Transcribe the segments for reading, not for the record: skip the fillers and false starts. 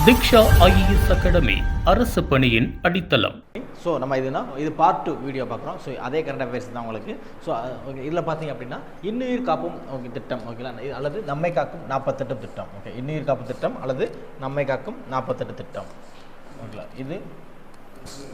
தீக்ஷா IAS academy அரசு பணியின் அடித்தளம். ஸோ நம்ம இது பார்ட் 2 வீடியோ பார்க்குறோம். ஸோ அதே கரண்ட் அஃபேர்ஸ் தான் உங்களுக்கு. ஸோ இதில் பார்த்தீங்க அப்படின்னா இன்னுயிர் காப்பும் திட்டம் ஓகேங்களா, அல்லது நம்மை காக்கும் 48 திட்டம். ஓகே, இன்னுயிர் காப்பு திட்டம் அல்லது நம்மை காக்கும் 48 திட்டம் ஓகேங்களா. இது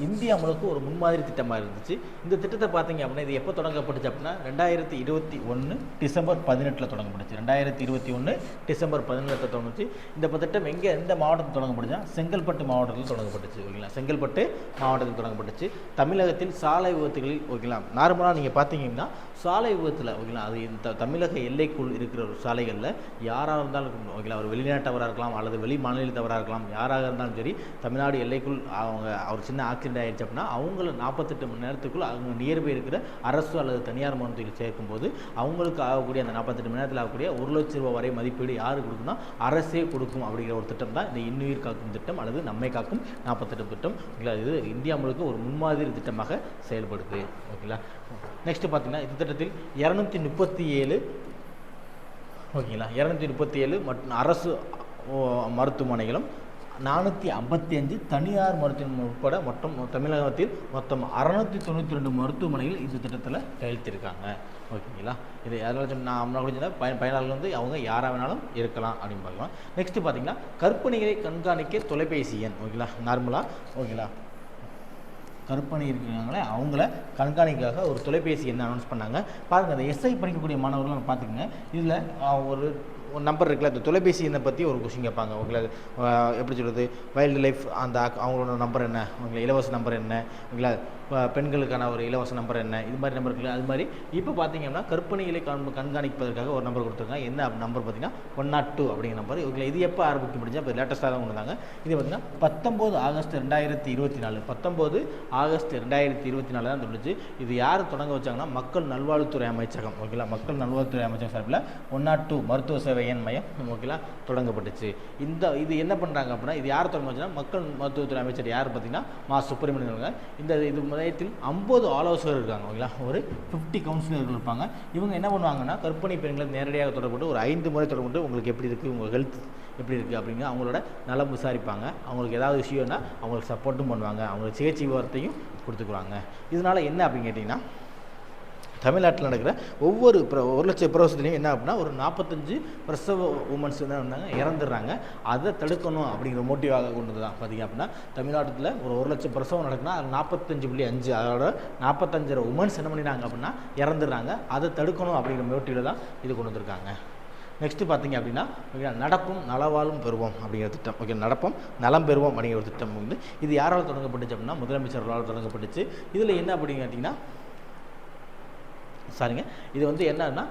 இந்தியா முழுக்க ஒரு முன்மாதிரி திட்டமாக இருந்துச்சு. இந்த திட்டத்தை பார்த்தீங்க அப்படின்னா இது எப்போ தொடங்கப்பட்டுச்சு அப்படின்னா 2021 டிசம்பர் 18 தொடங்கப்பட்டுச்சு. 2021 டிசம்பர் 18 தொடங்குச்சு. இந்த திட்டம் எந்த மாவட்டத்தில் தொடங்கப்பட்டுச்சா செங்கல்பட்டு மாவட்டத்தில் தொடங்கப்பட்டுச்சு ஓகேங்களா. செங்கல்பட்டு மாவட்டத்தில் தொடங்கப்பட்டுச்சு. தமிழகத்தில் சாலை விபத்துகளில் ஓகேங்களா, நார்மலாக நீங்கள் பார்த்தீங்கன்னா சாலை விபத்தில் ஓகேங்களா, அது இந்த தமிழக எல்லைக்குள் இருக்கிற ஒரு சாலைகளில் யாராக இருந்தாலும் ஓகேங்களா, ஒரு வெளிநாட்டவராக இருக்கலாம் அல்லது வெளி மாநிலத்தவராக இருக்கலாம், யாராக இருந்தாலும் சரி தமிழ்நாடு எல்லைக்குள் அவர் சின்ன ஆக்சிடென்ட் ஆகிடுச்சு அப்படின்னா அவங்கள 48 மணி நேரத்துக்குள் அவங்க நியர்பை இருக்கிற அரசு அல்லது தனியார் மருத்துவத்தில் சேர்க்கும்போது அவங்களுக்கு ஆகக்கூடிய அந்த 48 மணி நேரத்தில் ஆகக்கூடிய 1 லட்ச ரூபா வரை மதிப்பீடு யாரு கொடுக்குன்னா அரசே கொடுக்கும் அப்படிங்கிற ஒரு திட்டம் தான் இந்த இன்னுயிர் காக்கும் திட்டம் அல்லது நம்மை காக்கும் 48 திட்டம் ஓகேங்களா. இது இந்தியா முழுக்க ஒரு முன்மாதிரி திட்டமாக செயல்படுது ஓகேங்களா. நெக்ஸ்ட் பார்த்தீங்கன்னா இந்த திட்டத்தில் 237 ஓகேங்களா 237 மற்றும் அரசு மருத்துவமனைகளும் 455 தனியார் மருத்துவமனை உட்பட மொத்தம் தமிழகத்தில் மொத்தம் 692 மருத்துவமனைகள் இந்த திட்டத்தில் கையெழுத்திருக்காங்க ஓகேங்களா. இது அதனால நான் சொன்னால் பயனாளர்கள் வந்து அவங்க யாராக வேணாலும் இருக்கலாம் அப்படின்னு பார்க்கலாம். நெக்ஸ்ட்டு பார்த்தீங்கன்னா கற்பனைகளை கண்காணிக்க தொலைபேசி எண் ஓகேங்களா. நார்மலாக ஓகேங்களா கற்பனை இருக்கிறாங்களே அவங்கள கண்காணிக்காக ஒரு தொலைபேசி எண்ணை அனௌன்ஸ் பண்ணாங்க பாருங்கள். அந்த எஸ்ஐ படிக்கக்கூடிய மாணவர்கள் பார்த்துக்கங்க. இதில் ஒரு நம்பர் இருக்குல்ல, அந்த தொலைபேசி எண்ணை பற்றி ஒரு கொஸ்டின் கேட்பாங்க ஓகேங்களா. எப்படி சொல்கிறது, வைல்டு லைஃப் அந்த அவங்களோட நம்பர் என்ன ஓகேங்களா, இலவச நம்பர் என்ன ஓகேங்களா, பெண்களுக்கான ஒரு இலவச நம்பர் என்ன, இது மாதிரி நம்பர் இருக்குல்ல. அது மாதிரி இப்போ பார்த்தீங்கன்னா கற்பனைகளை கண்காணிப்பதற்காக ஒரு நம்பர் கொடுத்துருக்காங்க. என்ன நம்பர் பார்த்தீங்கன்னா 102 அப்படிங்கிற நம்பர் ஓகேங்களா. இது எப்போ ஆரம்பிக்க முடிஞ்சா இப்போ லேட்டஸ்ட்டாக தான் கொண்டு வந்தாங்க. இது பார்த்தீங்கன்னா 19 ஆகஸ்ட் 2024 19 ஆகஸ்ட் 2024 தான் தோணுச்சு. இது யார் தொடங்க வச்சாங்கன்னா மக்கள் நல்வாழ்வுத்துறை அமைச்சகம் ஓகேங்களா. மக்கள் நல்வாழ்வுத்துறை அமைச்சகம் சார்பில் 102 மருத்துவ சேவை எண் மையம் ஓகேங்களா தொடங்கப்பட்டுச்சு. இது என்ன பண்ணுறாங்க அப்படின்னா இது யார் தொடங்க வச்சுன்னா மக்கள் மருத்துவத்துறை அமைச்சர் யார் பார்த்தீங்கன்னா மா சுப்பிரமணியன். இது மையத்தில் 50 ஆலோசகர் இருக்காங்க ஓகேங்களா. ஒரு 50 கவுன்சிலர்கள் இருப்பாங்க. இவங்க என்ன பண்ணுவாங்கன்னா கர்ப்பிணி பெண்களை நேரடியாக தொடர்பு ஒரு 5 முறை தொடர்பு உங்களுக்கு எப்படி இருக்குது, உங்கள் ஹெல்த் எப்படி இருக்குது அப்படிங்க அவங்களோட நலம் விசாரிப்பாங்க. அவங்களுக்கு ஏதாவது விஷயம்னா அவங்களுக்கு சப்போர்ட்டும் பண்ணுவாங்க, அவங்களுக்கு சிகிச்சை விவரத்தையும் கொடுத்துக்குவாங்க. இதனால் என்ன அப்படின்னு கேட்டிங்கன்னா தமிழ்நாட்டில் நடக்கிற ஒவ்வொரு 1 லட்சம் பிரசவத்துலேயும் என்ன அப்படின்னா ஒரு 45 பிரசவ உமன்ஸ் என்ன பண்ணாங்க இறந்துடுறாங்க. அதை தடுக்கணும் அப்படிங்கிற மோட்டிவாக கொண்டு தான் பார்த்திங்க அப்படின்னா தமிழ்நாட்டில் ஒரு 1 லட்சம் பிரசவம் நடக்குன்னா அது 45.5 அதோட 45 உமன்ஸ் என்ன பண்ணிட்டாங்க அப்படின்னா இறந்துடுறாங்க. அதை தடுக்கணும் அப்படிங்கிற மோட்டிவில் தான் இது கொண்டு வந்திருக்காங்க. நெக்ஸ்ட்டு பார்த்தீங்க அப்படின்னா நடப்பும் நலவாழும் பெறுவோம் அப்படிங்கிற திட்டம் ஓகே. நடப்பும் நலம் பெறுவோம் அப்படிங்கிற ஒரு திட்டம் வந்து இது யாரால் தொடங்கப்பட்டுச்சு அப்படின்னா முதலமைச்சர்களால் தொடங்கப்பட்டுச்சு. இதில் என்ன அப்படின்னு கேட்டிங்கன்னா சாரிங்க இது வந்து என்னன்னா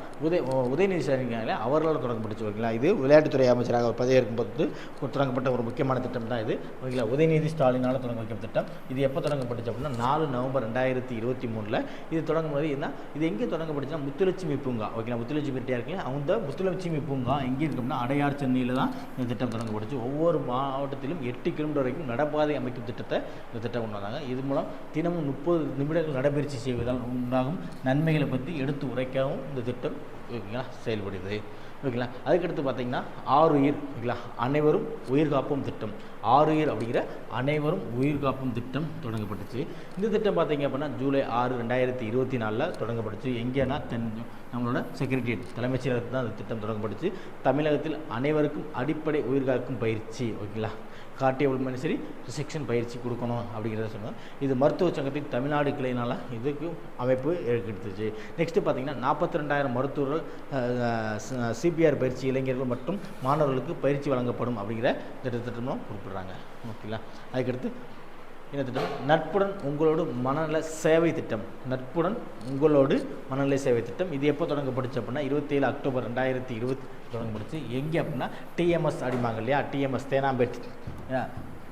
உதயநிதி ஸ்டாலின் அவர்களால் தொடங்கப்பட்டுச்சு ஓகேங்களா. இது விளையாட்டுத்துறை அமைச்சராக ஒரு பதவியேற்கும் போது தொடங்கப்பட்ட ஒரு முக்கியமான திட்டம் தான் இது ஓகேங்களா. உதயநிதி ஸ்டாலினால் தொடங்க வைக்கும் திட்டம். இது எப்போ தொடங்கப்பட்டுச்சு அப்படின்னா 4 நவம்பர் 2023 இது தொடங்கும் போது என்ன இது எங்கே தொடங்கப்பட்டுச்சுன்னா முத்துலட்சுமி பூங்கா ஓகேங்களா. முத்துலட்சுமி ரெட்டியாக இருக்குங்க அந்த முத்துலட்சுமி பூங்கா எங்கே இருக்குன்னா அடையார் சென்னையில் தான் இந்த திட்டம் தொடங்கப்பட்டுச்சு. ஒவ்வொரு மாவட்டத்திலும் 8 கிலோமீட்டர் வரைக்கும் நடப்பாதை அமைக்கும் திட்டத்தை இந்த திட்டம் கொண்டு வந்தாங்க. இது மூலம் தினமும் 30 நிமிடங்கள் நடைபயிற்சி செய்வதால் உண்டாகும் நன்மைகளை பற்றி எடுத்து உரைக்கவும் இந்த திட்டம் ஓகேங்களா செயல்படுது ஓகேங்களா. அதுக்கடுத்து பார்த்தீங்கன்னா ஆருயிர் ஓகேங்களா அனைவரும் உயிர் காப்பும் திட்டம். ஆருயிர் அப்படிங்கிற அனைவரும் உயிர் காப்பும் திட்டம் தொடங்கப்பட்டுச்சு. இந்த திட்டம் பார்த்தீங்க அப்படின்னா ஜூலை 6 2024 தொடங்கப்பட்டுச்சு. எங்கேன்னா நம்மளோட செக்ரட்டரியேட் தலைமைச் செயலகத்தில் தான் அந்த திட்டம் தொடங்கப்பட்டுச்சு. தமிழகத்தில் அனைவருக்கும் அடிப்படை உயிர்காக்கும் பயிற்சி ஓகேங்களா கார்டியோபல்மனரி ரிசெக்ஷன் பயிற்சி கொடுக்கணும் அப்படிங்கிறத சொன்னாங்க. இது மருத்துவ சங்கத்தின் தமிழ்நாடு கிளையினால் இதுக்கு அமைப்பு ஏற்படுத்துச்சு. நெக்ஸ்ட்டு பார்த்தீங்கன்னா 42,000 மருத்துவர்கள் சிபிஆர் பயிற்சி இளைஞர்கள் மற்றும் மாணவர்களுக்கு பயிற்சி வழங்கப்படும் அப்படிங்கிற திட்டமும் குறிப்பிட்றாங்க ஓகேங்களா. அதுக்கடுத்து என்ன திட்டம் நட்புடன் உங்களோடு மனநல சேவை திட்டம். நட்புடன் உங்களோடு மனநல சேவை திட்டம் இது எப்போ தொடங்கப்பட்டுச்சு அப்படின்னா 27 அக்டோபர் 2020 தொடங்கப்பட்டுச்சு. எங்கே அப்படின்னா டிஎம்எஸ் அடிமாங்க இல்லையா, டிஎம்எஸ் தேனாம்பேட்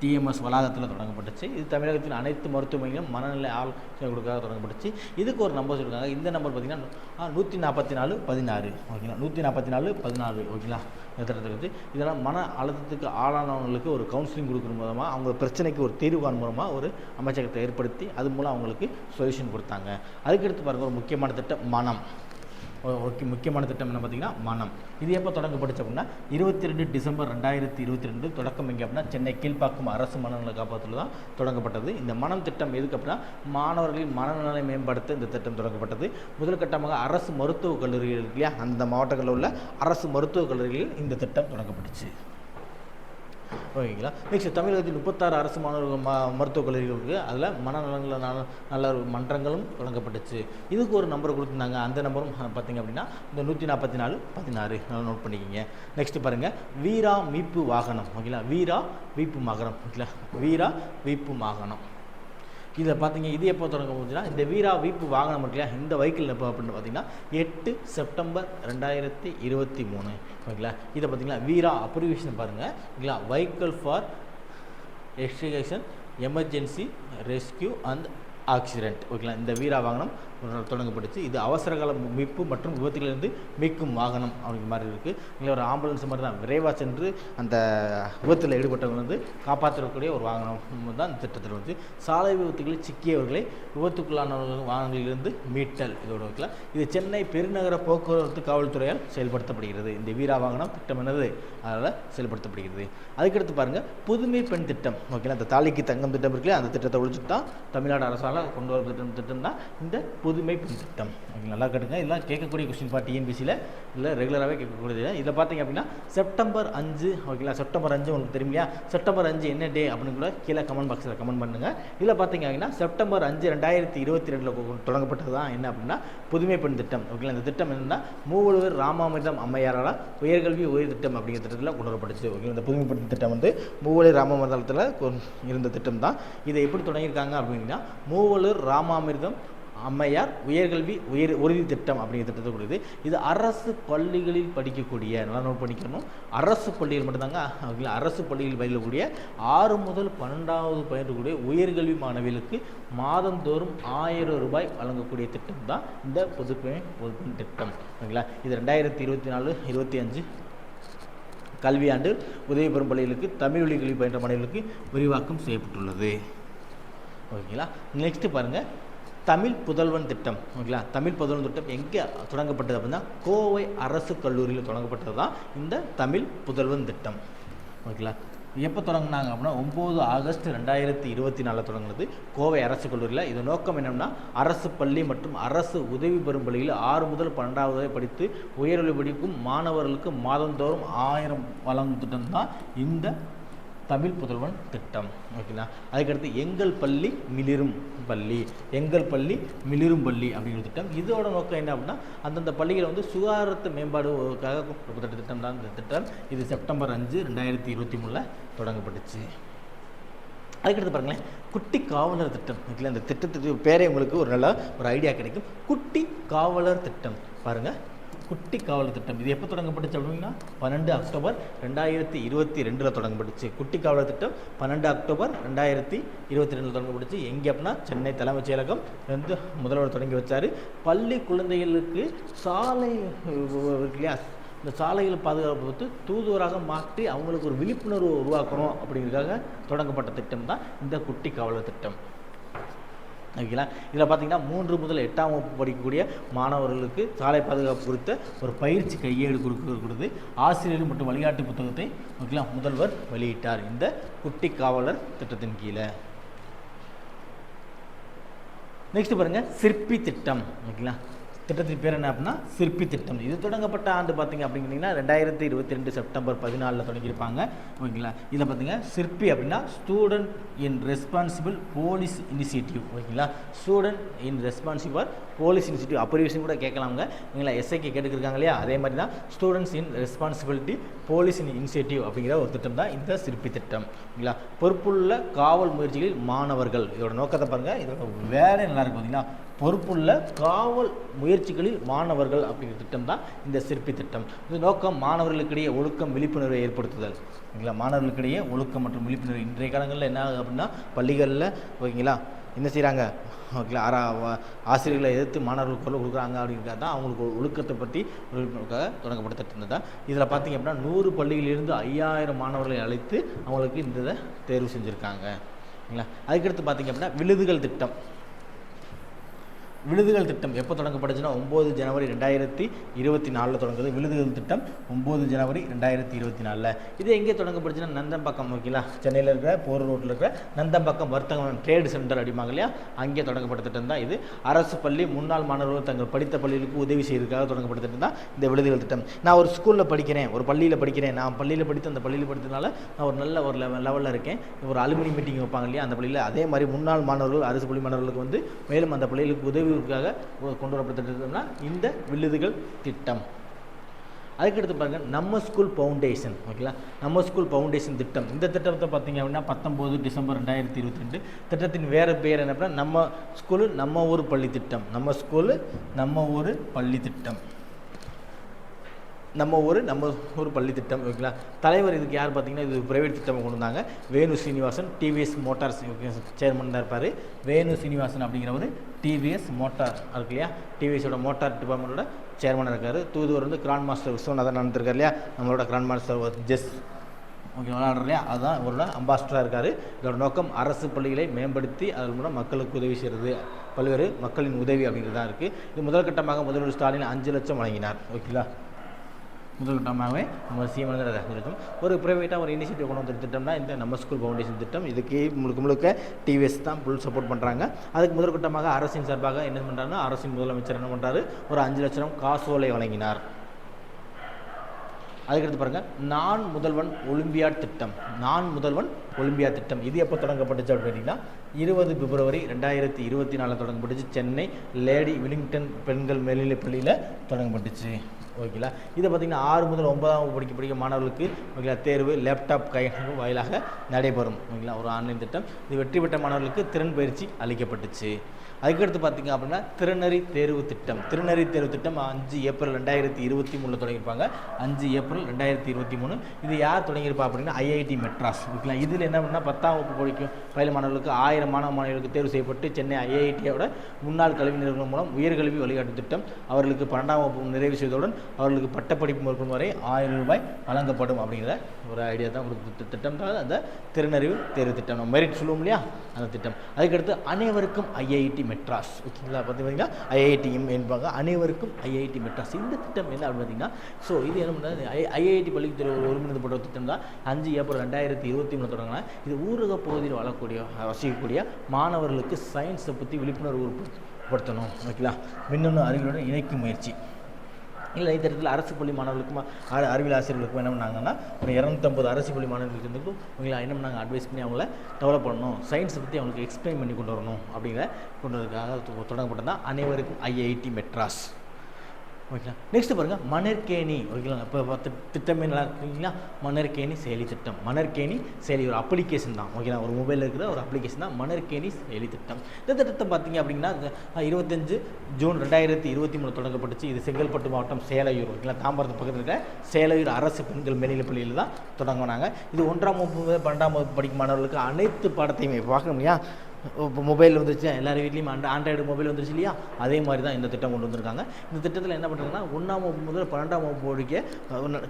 டிஎம்எஸ் வளாகத்தில் தொடங்கப்பட்டுச்சு. இது தமிழகத்தின் அனைத்து மருத்துவமனைகளும் மனநிலை ஆலோசனை கொடுக்காக தொடங்கப்பட்டுச்சு. இதுக்கு ஒரு நம்பர் சொல்லியிருக்காங்க. இந்த நம்பர் பார்த்திங்கன்னா 144 ஓகேங்களா 144 ஓகேங்களா திட்டத்துக்கு. இதெல்லாம் மன அழுத்தத்துக்கு ஆளானவங்களுக்கு ஒரு கவுன்சிலிங் கொடுக்குற மூலமாக அவங்க பிரச்சனைக்கு ஒரு தீர்வு காணும் மூலமாக ஒரு அமைச்சகத்தை ஏற்படுத்தி அது மூலம் அவங்களுக்கு சொல்யூஷன் கொடுத்தாங்க. அதுக்கடுத்து பாருங்கள் ஒரு முக்கியமான திட்டம் மனம் முக்கியமான திட்டம் என்ன பார்த்தீங்கன்னா மனம். இது எப்போ தொடங்கப்பட்டுச்சு அப்படின்னா 22 டிசம்பர் 2022 தொடக்கம் எங்கே அப்படின்னா சென்னை கீழ்ப்பாக்கம் அரசு மனநல காப்பகத்தில் தான் தொடங்கப்பட்டது. இந்த மனம் திட்டம் எதுக்கு அப்படின்னா மாணவர்களின் மனநலை மேம்படுத்த இந்த திட்டம் தொடங்கப்பட்டது. முதல் கட்டமாக அரசு மருத்துவக் கல்லூரிகள் இருக்கு இல்லையா, அந்த மாவட்டங்களில் உள்ள அரசு மருத்துவக் கல்லூரிகளில் இந்த திட்டம் தொடங்கப்பட்டுச்சு. ஓகேங்களா. நெக்ஸ்ட் தமிழகத்தில் 36 அரசு மருத்துவக் கல்லூரிகள் இருக்குது. அதில் மனநலங்கள நல்ல மன்றங்களும் தொடங்கப்பட்டுச்சு. இதுக்கு ஒரு நம்பர் கொடுத்துருந்தாங்க. அந்த நம்பரும் பார்த்திங்க அப்படின்னா இந்த 144-16 நோட் பண்ணிக்கிங்க. நெக்ஸ்ட் பாருங்கள், வீரா மீட்பு வாகனம். ஓகேங்களா, வீரா மீட்பு வாகனம். ஓகேங்களா, வீரா மீட்பு வாகனம் இதில் பார்த்தீங்க இது எப்போ தொடங்க போச்சுன்னா இந்த வீரா வீப்பு வாகனம் இருக்குல்லையா, இந்த வெஹிக்கிள் எப்போ அப்படின்னு பார்த்தீங்கன்னா 8 செப்டம்பர் 2023. ஓகேங்களா. இதை பார்த்தீங்கன்னா வீரா அப்ரிவேஷன் பாருங்கள். ஓகேங்களா, vehicle for extrication emergency rescue and accident. ஓகேங்களா, இந்த வீரா வாகனம் தொடங்கப்பட்டுச்சு. இது அவசரகால மீட்பு மற்றும் விபத்துகளிலிருந்து மீட்கும் வாகனம் அப்படிங்கிற மாதிரி இருக்குது. இல்லை ஒரு ஆம்புலன்ஸ் மாதிரி தான் விரைவாக சென்று அந்த விபத்தில் ஈடுபட்டவங்க வந்து காப்பாற்றக்கூடிய ஒரு வாகனம் தான் இந்த திட்டத்தில் வந்து. சாலை விபத்துகளில் சிக்கியவர்களை விபத்துக்குள்ளான வாகனங்களிலிருந்து மீட்டல் இதோட வைக்கலாம். இது சென்னை பெருநகர போக்குவரத்து காவல்துறையால் செயல்படுத்தப்படுகிறது. இந்த வீரா வாகனம் திட்டம் என்னது அதனால் செயல்படுத்தப்படுகிறது. அதுக்கடுத்து பாருங்கள், புதுமை பெண் திட்டம். ஓகேங்களா, இந்த தாலிக்கு தங்கம் திட்டம் இருக்குல்லையா, அந்த திட்டத்தை ஒழிச்சுட்டு தான் தமிழ்நாடு அரசால் கொண்டு வர திட்டம் தான் இந்த புதுமை பெண் திட்டம். நல்லா கேட்டுங்க, இதெல்லாம் கேட்கக்கூடிய கொஸ்டின் பார்ட் டிஎன்பிசியில் இல்லை ரெகுலராகவே கேட்கக்கூடியது. இதில் பார்த்தீங்க அப்படின்னா செப்டம்பர் 5. ஓகேங்களா, செப்டம்பர் 5 உங்களுக்கு தெரியும் இல்லையா, செப்டம்பர் 5 என்ன டே அப்படின்னு கூட கீழே கமெண்ட் பாக்ஸில் கமெண்ட் பண்ணுங்கள். இதில் பார்த்தீங்க அப்படின்னா செப்டம்பர் 5 2022 தொடங்கப்பட்டது தான் என்ன அப்படின்னா புதுமை பெண் திட்டம். ஓகேங்களா, இந்த திட்டம் என்னன்னா மூவலூர் ராமாமிர்தம் அம்மையாரால் உயர்கல்வி உயர் திட்டம் அப்படிங்கிற திட்டத்தில் கொண்டு வரப்பட்டுச்சு. ஓகே, இந்த புதுமை பெண் திட்டம் வந்து மூவலூர் ராமாமிர்தத்தில் இருந்த திட்டம் தான். இதை எப்படி தொடங்கியிருக்காங்க அப்படின்னா மூவலூர் ராமாமிர்தம் அம்மையார் உயர்கல்வி உறுதி திட்டம் அப்படிங்கிற திட்டத்தை கொடுக்குது. இது அரசு பள்ளிகளில் படிக்கக்கூடிய, நல்லா நோட் பண்ணிக்கணும், அரசு பள்ளிகள் மட்டும்தாங்க. அரசு பள்ளிகளில் பயிலக்கூடிய 6 முதல் 12வது பயிலக்கூடிய உயர்கல்வி மாணவிகளுக்கு மாதந்தோறும் 1000 ரூபாய் வழங்கக்கூடிய திட்டம் தான் இந்த புதுமை திட்டம். ஓகேங்களா, இது 2024-25 கல்வியாண்டு உதவி பெறும் பள்ளிகளுக்கு தமிழ் வழி கல்வி பயின்ற மாணவர்களுக்கு விரிவாக்கம் செய்யப்பட்டுள்ளது. ஓகேங்களா. நெக்ஸ்ட்டு பாருங்கள், தமிழ் புதல்வன் திட்டம். ஓகேங்களா, தமிழ் புதல்வன் திட்டம் எங்கே தொடங்கப்பட்டது அப்படின்னா கோவை அரசு கல்லூரியில் தொடங்கப்பட்டது தான் இந்த தமிழ் புதல்வன் திட்டம். ஓகேங்களா, எப்போ தொடங்கினாங்க அப்படின்னா 9 ஆகஸ்ட் 2024 தொடங்குனது கோவை அரசு கல்லூரியில். இது நோக்கம் என்னென்னா அரசு பள்ளி மற்றும் அரசு உதவி பெறும் பள்ளியில் 6 முதல் 12வது வரை படித்து உயர்கல்வி படிக்கும் மாணவர்களுக்கு மாதந்தோறும் 1000 வழங்கும் திட்டம் தான் இந்த தமிழ் புதல்வன் திட்டம். ஓகேங்களா, அதுக்கடுத்து எங்கள் பள்ளி மிளிரும் பள்ளி, எங்கள் பள்ளி மிளிரும் பள்ளி அப்படிங்கிற திட்டம். இதோட நோக்கம் என்ன அப்படின்னா அந்தந்த பள்ளிகளை வந்து சுகாதாரத்தை மேம்பாடுக்காக கொடுக்கப்பட்ட திட்டம் தான் இந்த திட்டம். இது செப்டம்பர் 5 2023 தொடங்கப்பட்டுச்சு. அதுக்கடுத்து பாருங்களேன், குட்டி காவலர் திட்டம். ஓகேங்களா, இந்த திட்டத்துக்கு பேரே உங்களுக்கு ஒரு நல்ல ஒரு ஐடியா கிடைக்கும். குட்டி காவலர் திட்டம் பாருங்கள், குட்டி காவலர் திட்டம். இது எப்போ தொடங்கப்பட்டுச்சு அப்படின்னா 12 அக்டோபர் 2022 தொடங்கப்பட்டுச்சு. குட்டி காவலர் திட்டம் 12 அக்டோபர் 2022 தொடங்கப்பட்டுச்சு. எங்கே அப்படின்னா சென்னை தலைமைச் செயலகம் வந்து முதல்வர் தொடங்கி வச்சார். பள்ளி குழந்தைகளுக்கு சாலை இல்லையா, இந்த சாலைகளை பாதுகாப்பு பொறுத்து தூதுவராக மாற்றி அவங்களுக்கு ஒரு விழிப்புணர்வு உருவாக்கணும் அப்படிங்கிறதுக்காக தொடங்கப்பட்ட திட்டம் தான் இந்த குட்டி காவலர் திட்டம். ஓகேங்களா, இதில் பார்த்தீங்கன்னா 3 முதல் 8ஆம் வகுப்பு படிக்கக்கூடிய மாணவர்களுக்கு சாலை பாதுகாப்பு குறித்த ஒரு பயிற்சி கையேடு கொடுக்குறது ஆசிரியர் மற்றும் வழிகாட்டு புத்தகத்தை ஓகேங்களா முதல்வர் வெளியிட்டார் இந்த குட்டி காவலர் திட்டத்தின் கீழே. நெக்ஸ்ட் பாருங்கள், சிற்பி திட்டம். ஓகேங்களா, திட்டத்தின் பேர் என்ன அப்படின்னா சிற்பி திட்டம். இது தொடங்கப்பட்ட ஆண்டு பார்த்தீங்க அப்படிங்கன்னா 2022 செப்டம்பர் 14 தொடங்கியிருப்பாங்க. ஓகேங்களா, இதில் பார்த்தீங்க சிற்பி அப்படின்னா student in responsible police initiative. ஓகேங்களா, student in responsible police initiative abbreviation கூட கேட்கலாமுங்க. ஓகேங்களா, எஸ்ஐக்கு கேட்டுருக்காங்க இல்லையா, அதே மாதிரி தான் students in responsibility police initiative அப்படிங்கிற ஒரு திட்டம் தான் இந்த சிற்பி திட்டம். ஓகேங்களா, பொறுப்புள்ள காவல் முயற்சிகளில் மாணவர்கள், இதோட நோக்கத்தை பாருங்கள், இதோட வேலை நல்லா இருக்கும். பார்த்தீங்கன்னா பொறுப்புள்ள காவல் முயற்சிகளில் மாணவர்கள் அப்படிங்கிற திட்டம் தான் இந்த சிற்பி திட்டம். இந்த நோக்கம் மாணவர்களுக்கிடையே ஒழுக்கம் விழிப்புணர்வை ஏற்படுத்துதல். ஓகேங்களா, மாணவர்களுக்கிடையே ஒழுக்கம் மற்றும் விழிப்புணர்வு. இன்றைய காலங்களில் என்ன ஆகுது அப்படின்னா பள்ளிகளில் ஓகேங்களா என்ன செய்கிறாங்க, ஓகேங்களா ஆசிரியர்களை எதிர்த்து மாணவர்களுக்கு குரல் கொடுக்குறாங்க அப்படிங்கிறத தான் அவங்களுக்கு ஒழுக்கத்தை பற்றி விழிப்புணர்வுக்காக தொடங்கப்பட்ட திட்டம் தான். இதில் பார்த்திங்க அப்படின்னா 100 பள்ளிகளிலிருந்து 5000 மாணவர்களை அழைத்து அவங்களுக்கு இந்த இதை தேர்வு செஞ்சுருக்காங்க. ஓகேங்களா, அதுக்கடுத்து பார்த்திங்க அப்படின்னா விழுதுகள் திட்டம். விழுதுகள் திட்டம் எப்போ தொடங்கப்பட்டுச்சுன்னா 9 ஜனவரி 2024 தொடங்குது. விழுதுகள் திட்டம் 9 ஜனவரி 2024. இது எங்கே தொடங்கப்பட்டுச்சுன்னா நந்தம்பாக்கம், ஓகேங்களா, சென்னையில் இருக்கிற போர் ரோட்டில் இருக்கிற நந்தம்பாக்கம் வர்த்தகம் ட்ரேடு சென்டர் அடிப்பாங்க இல்லையா, அங்கே தொடங்கப்பட்ட திட்டம் தான் இது. அரசு பள்ளி முன்னாள் மாணவர்கள் தங்கள் படித்த பள்ளிகளுக்கு உதவி செய்வதற்காக தொடங்கப்பட்ட திட்டம் தான் இந்த விழுதுகள் திட்டம். நான் ஒரு ஸ்கூலில் படிக்கிறேன், ஒரு பள்ளியில் படிக்கிறேன், நான் பள்ளியில் படித்து அந்த பள்ளியில் படித்ததுனால நான் ஒரு நல்ல ஒரு லெவலில் இருக்கேன். ஒரு அலுமினி மீட்டிங் வைப்பாங்க இல்லையா அந்த பள்ளியில், அதே மாதிரி முன்னாள் மாணவர்கள் அரசு பள்ளி மாணவர்களுக்கு வந்து மேலும் அந்த பள்ளிகளுக்கு உதவிக்காக கொண்டு வரப்பட்ட திட்டம்னா இந்த விழுதுகள் திட்டம். அதுக்கடுத்து பாருங்கள் நம்ம ஸ்கூல் ஃபவுண்டேஷன், ஓகேங்களா, நம்ம ஸ்கூல் ஃபவுண்டேஷன் திட்டம். இந்த திட்டத்தை பார்த்தீங்க அப்படின்னா 19 டிசம்பர் 2022. திட்டத்தின் வேறு பேர் என்ன அப்படின்னா நம்ம ஸ்கூலு நம்ம ஊர் பள்ளி திட்டம். நம்ம ஸ்கூலு நம்ம ஊர் பள்ளி திட்டம், நம்ம ஊர் பள்ளி திட்டம், ஓகேங்களா. தலைவர் இதுக்கு யார் பார்த்தீங்கன்னா இது பிரைவேட் திட்டம் கொண்டு வந்தாங்க. வேணு சீனிவாசன் டிவிஎஸ் மோட்டார்ஸ் சேர்மன் தான் இருப்பார். வேணு சீனிவாசன் அப்படிங்கிறவர் டிவிஎஸ் மோட்டார் இருக்கு இல்லையா, டிவிஎஸோட மோட்டார் டிபார்ட்மெண்ட்டோட சேர்மனாக இருக்கார். தூதுவர் வந்து கிராண்ட் மாஸ்டர் விஸ்வநாதன் நடந்திருக்கார் இல்லையா, நம்மளோட கிராண்ட் மாஸ்டர் ஜெஸ், ஓகே, விளையாடுற இல்லையா, அதுதான் இவரோட அம்பாஸ்டராக இருக்கார். இதோட நோக்கம் அரசு பள்ளிகளை மேம்படுத்தி அதன் மூலம் மக்களுக்கு உதவி செய்கிறது, பல்வேறு மக்களின் உதவி அப்படிங்கிறது தான் இருக்குது. இது முதல் கட்டமாக முதல்வர் ஸ்டாலின் 5 லட்சம் வழங்கினார், ஓகேங்களா. முதல் கட்டமாகவே நம்ம சிஎம் இருக்கும். ஒரு ப்ரைவேட்டாக ஒரு இனிஷியேட்டிவ் கொண்டு வந்த திட்டம்னா இந்த நம்ம ஸ்கூல் ஃபவுண்டேஷன் திட்டம். இதுக்கு முழுக்க டிவிஎஸ் தான் ஃபுல் சப்போர்ட் பண்ணுறாங்க. அதுக்கு முதல் கட்டமாக அரசின் சார்பாக என்ன பண்ணுறாங்கன்னா அரசின் முதலமைச்சர் என்ன பண்ணுறாரு, ஒரு 5 லட்சம் காசோலை வழங்கினார். அதுக்கடுத்து பாருங்கள் நான் முதல்வன் ஒலிம்பியாட் திட்டம். நான் முதல்வன் ஒலிம்பியாட் திட்டம் இது எப்போ தொடங்கப்பட்டுச்சு அப்படின்னா 20 பிப்ரவரி 2024 தொடங்கப்பட்டுச்சு. சென்னை லேடி வில்லிங்டன் பெண்கள் மேல்நிலைப் பள்ளியில் தொடங்கப்பட்டுச்சு, ஓகேங்களா. இதை பார்த்திங்கன்னா 6 முதல் 9ஆம் வகுப்பு படிக்க மாணவர்களுக்கு, ஓகேங்களா, தேர்வு லேப்டாப் கையகப்பு வாயிலாக நடைபெறும், ஓகேங்களா, ஒரு ஆன்லைன் திட்டம். இது வெற்றி பெற்ற மாணவர்களுக்கு திறன் பயிற்சி அளிக்கப்பட்டுச்சு. அதுக்கடுத்து பார்த்திங்க அப்படின்னா திறனறி தேர்வு திட்டம். திறனறி தேர்வு திட்டம் 5 ஏப்ரல் 2023 தொடங்கியிருப்பாங்க. 5 ஏப்ரல் 2023. இது யார் தொடங்கியிருப்பா அப்படின்னா ஐஐடி மெட்ராஸ், ஓகேங்களா. இதில் என்ன பண்ணால் 10ஆம் வகுப்பு படிக்கும் பயிலும் மாணவர்களுக்கு 1000 மாணவர்களுக்கு தேர்வு செய்யப்பட்டு சென்னை ஐஐடியோட முன்னாள் கல்வி நிறுவனம் மூலம் உயர்கல்வி வழிகாட்டு திட்டம். அவர்களுக்கு 12ஆம் வகுப்பு நிறைவு செய்தவுடன் அவர்களுக்கு பட்டப்படிப்பு மேற்கொள்ளும் வரை 1000 ரூபாய் வழங்கப்படும் அப்படிங்கிற ஒரு ஐடியா தான் கொடுத்த திட்டம் தான் அந்த திறனறிவு தேர்வு திட்டம். நம்ம மெரிட் சொல்லுவோம் இல்லையா அந்த திட்டம். அதுக்கடுத்து அனைவருக்கும் ஐஐடி மெட்ராஸ், ஓகேங்களா. பார்த்தீங்கன்னா ஐஐடிஎம் என்பாங்க, அனைவருக்கும் ஐஐடி மெட்ராஸ். இந்த திட்டம் என்ன அப்படின்னு பார்த்தீங்கன்னா ஸோ இது என்ன பண்ணுறது ஐஐடி பள்ளிக்கு ஒருங்கிணைந்த திட்டம் தான். 5 ஏப்ரல் 2023 தொடங்கினா இது ஊரக பகுதியில் வசிக்கக்கூடிய மாணவர்களுக்கு சயின்ஸை பற்றி விழிப்புணர்வு ஏற்படுத்தணும், ஓகேங்களா. மின்னணு அறிவியலுடன் இணைக்கும் முயற்சி. இல்லை இந்த இடத்துல அரசு பள்ளி மாணவர்களுக்கும் அறிவியல் ஆசிரியர்களுக்கும் என்ன பண்ணாங்கன்னா ஒரு 250 அரசு பள்ளி மாணவர்களுக்கு இருந்துக்கும் இவங்களை என்ன பண்ணாங்க அட்வைஸ் பண்ணி அவங்கள டெவலப் பண்ணணும், சயின்ஸை பற்றி அவங்களுக்கு எக்ஸ்பிளைன் பண்ணி கொண்டு வரணும் அப்படிங்கிற கொண்டு வரதுக்காக தொடங்கப்பட்டது தான் அனைவருக்கும் ஐஐடி மெட்ராஸ், ஓகேங்களா. நெக்ஸ்ட் பாருங்கள் மணற்கேணி, ஓகேங்களா. இப்போ திட்டமே நல்லா இருக்குங்களா, மணற்கேணி செயலி திட்டம். மணற்கேணி செயலி ஒரு அப்ளிகேஷன் தான், ஓகேங்களா. ஒரு மொபைலில் இருக்கிற ஒரு அப்ளிகேஷன் தான் மணற்கேணி செயலி திட்டம். இந்த திட்டத்தை பார்த்தீங்க அப்படின்னா 25 ஜூன் 2023 தொடங்கப்பட்டுச்சு. இது செங்கல்பட்டு மாவட்டம் சேலையூர், ஓகேங்களா, தாம்பரத்து பக்கத்தில் இருக்கிற சேலையூர் அரசு பெண்கள் மேல்நிலைப் பள்ளியில் தான் தொடங்கினாங்க. இது 1ஆம் வகுப்பு 12ஆம் வகுப்பு படிக்கும் மாணவர்களுக்கு அனைத்து பாடத்தையுமே பார்க்க முடியா. இப்போ மொபைல் வந்துருச்சு, எல்லார் வீட்லேயும் ஆண்ட்ராய்டு மொபைல் வந்துருச்சு இல்லையா, அதே மாதிரி தான் இந்த திட்டம் கொண்டு வந்திருக்காங்க. இந்த திட்டத்தில் என்ன பண்ணுறாங்கன்னா 1ஆம் வகுப்பு முதல் 12ஆம் வகுப்பு படிக்க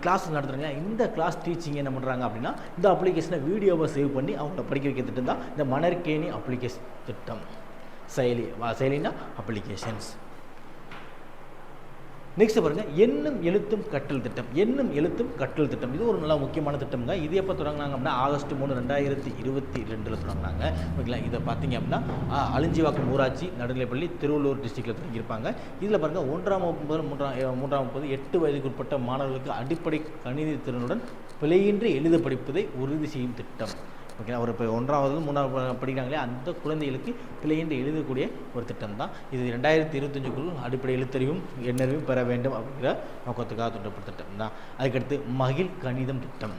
கிளாஸ் நடத்துகிறாங்க. இந்த கிளாஸ் டீச்சிங் என்ன பண்ணுறாங்க அப்படின்னா இந்த அப்ளிகேஷனை வீடியோவை சேவ் பண்ணி அவங்கள படிக்க வைக்க திட்டம் தான் இந்த மணற்கேணி அப்ளிகேஷன் திட்டம். செயலினா அப்ளிகேஷன்ஸ். நெக்ஸ்ட் பாருங்கள் எண்ணும் எழுத்தும் கற்றல் திட்டம். எண்ணும் எழுத்தும் கற்றல் திட்டம் இது ஒரு நல்ல முக்கியமான திட்டம் தான். இது எப்போ தொடங்கினாங்க அப்படின்னா ஆகஸ்ட் 3, 2022 தொடங்கினாங்க, ஓகேங்களா. இதை பார்த்தீங்க அப்படின்னா அழிஞ்சிவாக்கம் ஊராட்சி நடுநிலைப்பள்ளி திருவள்ளூர் டிஸ்ட்ரிக்டில் தொடங்கியிருப்பாங்க. இதில் பாருங்கள் 1ஆம் வகுப்பு முதல் 3ஆம் வகுப்பு 8 வயதுக்கு உட்பட்ட மாணவர்களுக்கு அடிப்படை கணித திறனுடன் பிழையின்றி எழுத படிப்பதை உறுதி செய்யும் திட்டம், ஓகேங்களா. ஒரு இப்போ 1ஆவது 3ஆவது படிக்கிறாங்களே அந்த குழந்தைகளுக்கு பிழையின்றி எழுதக்கூடிய ஒரு திட்டம் தான் இது. 2025க்குள் அடிப்படை எழுத்தறிவும் எண்ணறிவும் பெற வேண்டும் அப்படிங்கிற நோக்கத்துக்காக தூண்டப்பட்ட திட்டம் தான். அதுக்கடுத்து மகிழ் கணிதம் திட்டம்.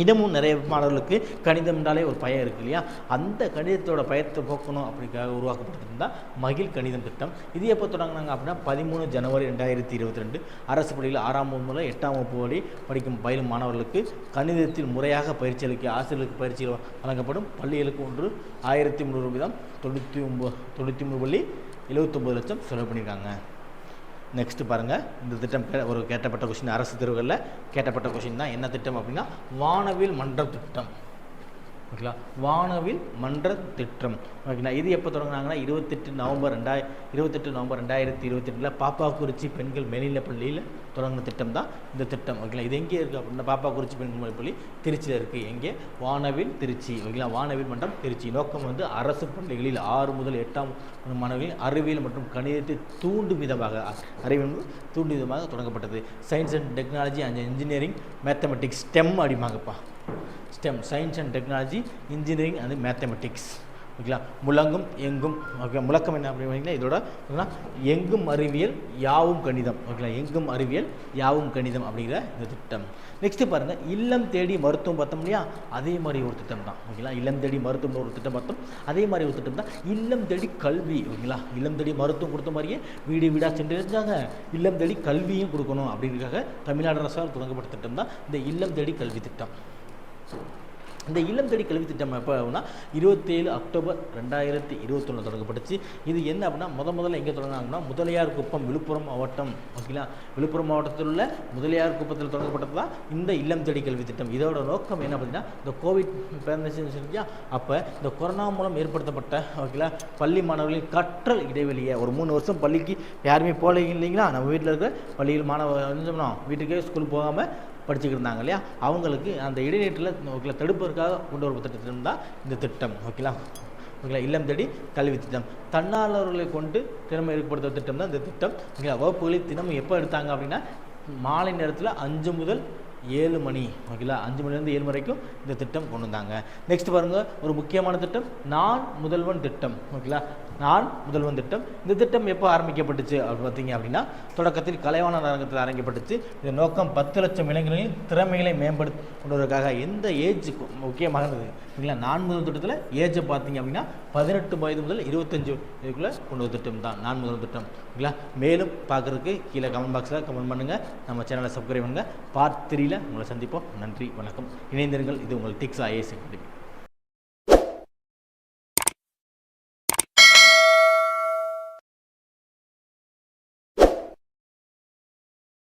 இன்னமும் நிறைய மாணவர்களுக்கு கணிதம் என்றாலே ஒரு பயம் இருக்குது இல்லையா, அந்த கணிதத்தோட பயத்தை போக்கணும் அப்படிக்காக உருவாக்கப்பட்டிருந்தா மகிழ் கணிதம் திட்டம். இது எப்போ தொடங்கினாங்க அப்படின்னா 13 ஜனவரி 2022 அரசு பள்ளியில் 6ஆம் வகுப்பு முதல் 8ஆம் வகுப்பு வரை படிக்கும் பயிலும் மாணவர்களுக்கு கணிதத்தில் முறையாக பயிற்சி அளிக்க ஆசிரியர்களுக்கு பயிற்சி வழங்கப்படும். பள்ளிகளுக்கு ஒன்று 1300 ரூபாய் 93.79 லட்சம் செலவு பண்ணியிருக்காங்க. நெக்ஸ்ட்டு பாருங்கள் இந்த திட்டம் ஒரு கேட்டப்பட்ட கொஷின், அரசு தேர்வுகளில் கேட்டப்பட்ட கொஷின் தான். என்ன திட்டம் அப்படின்னா வானவில் மன்றம் திட்டம். ஓகேங்களா. வானவில் மன்ற திட்டம் ஓகேங்களா. இது எப்போ தொடங்கினாங்கன்னா 28 நவம்பர் 2028 பாப்பாக்குறிச்சி பெண்கள் மேல்நிலைப் பள்ளியில் தொடங்கின திட்டம் தான் இந்த திட்டம் ஓகேங்களா. இது எங்கே இருக்குது அப்படின்னா பாப்பாக்குறிச்சி பெண்கள் மேல்நிலைப் பள்ளி திருச்சியில் இருக்குது. எங்கே? வானவில் திருச்சி ஓகேங்களா. வானவில் மன்றம் திருச்சி. நோக்கம் வந்து அரசு பள்ளிகளில் 6 முதல் 8ஆம் மாணவர்களின் அறிவியல் மற்றும் கணிதத்தை தூண்டும் விதமாக தொடங்கப்பட்டது. Science and technology and engineering mathematics STEM அப்படிமாங்கப்பா. STEM science and technology engineering and mathematics ஓகேங்களா. முழங்கும் எங்கும் ஓகே. முழக்கம் என்ன அப்படின்னா இதோட எங்கும் அறிவியல் யாவும் கணிதம் ஓகேங்களா. எங்கும் அறிவியல் யாவும் கணிதம் அப்படிங்கிற இந்த திட்டம். நெக்ஸ்ட்டு பாருங்கள், இல்லம் தேடி மருத்துவம் பார்த்தோம் இல்லையா, அதே மாதிரி ஒரு திட்டம் தான் ஓகேங்களா. இல்லம் தேடி மருத்துவம் ஒரு திட்டம் பார்த்தோம், அதே மாதிரி ஒரு திட்டம் தான் இல்லம் தேடி கல்வி ஓகேங்களா. இல்லம் தேடி மருத்துவம் கொடுத்த மாதிரியே வீடு வீடாக சென்று இருந்தாங்க, இல்லம் தேடி கல்வியும் கொடுக்கணும் அப்படிங்கிறதுக்காக தமிழ்நாடு அரசால் தொடங்கப்பட்ட திட்டம் தான் இந்த இல்லம் தேடி கல்வி திட்டம். இந்த இல்லம் தேடி கல்வி திட்டம் எப்போ அப்படின்னா 27 அக்டோபர் 2021 தொடங்கப்பட்டுச்சு. இது என்ன அப்படின்னா முதல்ல எங்கே தொடங்கினாங்கன்னா முதலியார் குப்பம் விழுப்புரம் மாவட்டம் ஓகேங்களா. விழுப்புரம் மாவட்டத்தில் உள்ள முதலியார் குப்பத்தில் தொடங்கப்பட்டது தான் இந்த இல்லம் தேடி கல்வி திட்டம். இதோட நோக்கம் என்ன அப்படின்னா இந்த கோவிட் இல்லையா, அப்போ இந்த கொரோனா மூலம் ஏற்படுத்தப்பட்ட ஓகேங்களா பள்ளி மாணவர்களின் கற்றல் இடைவெளியை ஒரு 3 வருஷம் பள்ளிக்கு யாருமே போல இல்லைங்களா, நம்ம வீட்டில் இருக்கிற பள்ளியில் மாணவர் வீட்டுக்கே ஸ்கூல் போகாமல் படிச்சுக்கிட்டு இருந்தாங்க இல்லையா, அவங்களுக்கு அந்த இடைநீட்டில் ஓகேங்களா தடுப்பதற்காக கொண்டு வர திட்டம் தான் இந்த திட்டம் ஓகேங்களா. ஓகேங்களா. இல்லம் தேடி கல்வி திட்டம் தன்னார்வலர்களை கொண்டு திறமை ஏற்படுத்துகிற திட்டம் தான் இந்த திட்டம் ஓகேங்களா. வகுப்புகளில் தினமும் எப்போ எடுத்தாங்க அப்படின்னா மாலை நேரத்தில் 5 முதல் 7 மணி ஓகேங்களா. 5 மணிலேருந்து 7 வரைக்கும் இந்த திட்டம் கொண்டு வந்தாங்க. நெக்ஸ்ட் பாருங்கள், ஒரு முக்கியமான திட்டம் நான் முதல்வன் திட்டம் ஓகேங்களா. நான் முதல்வன் திட்டம். இந்த திட்டம் எப்போ ஆரம்பிக்கப்பட்டுச்சு அப்படின்னு பார்த்தீங்க அப்படின்னா தொடக்கத்தில் கலைவாணர் அரங்கத்தில் ஆரம்பிக்கப்பட்டுச்சு. இந்த நோக்கம் 10 லட்சம் இளைஞர்களின் திறமைகளை மேம்படுத்துவதற்காக. எந்த ஏஜ் முக்கியமானது ஓகேங்களா. நான் முதல் திட்டத்தில் ஏஜை பார்த்தீங்க அப்படின்னா 18 வயது முதல் 25 வயதுக்குள்ளே கொண்டு வர திட்டம் தான் நான் முதல் திட்டம் ஓகேங்களா. மேலும் பார்க்குறதுக்கு கீழே கமெண்ட் பாக்ஸில் கமெண்ட் பண்ணுங்கள், நம்ம சேனலை சப்ஸ்கிரைப் பண்ணுங்கள். பார்ட் 3 உங்களை சந்திப்போம். நன்றி, வணக்கம். இணைந்திருங்கள். இது உங்கள் டிக்ஸ் IAS அகாடமி.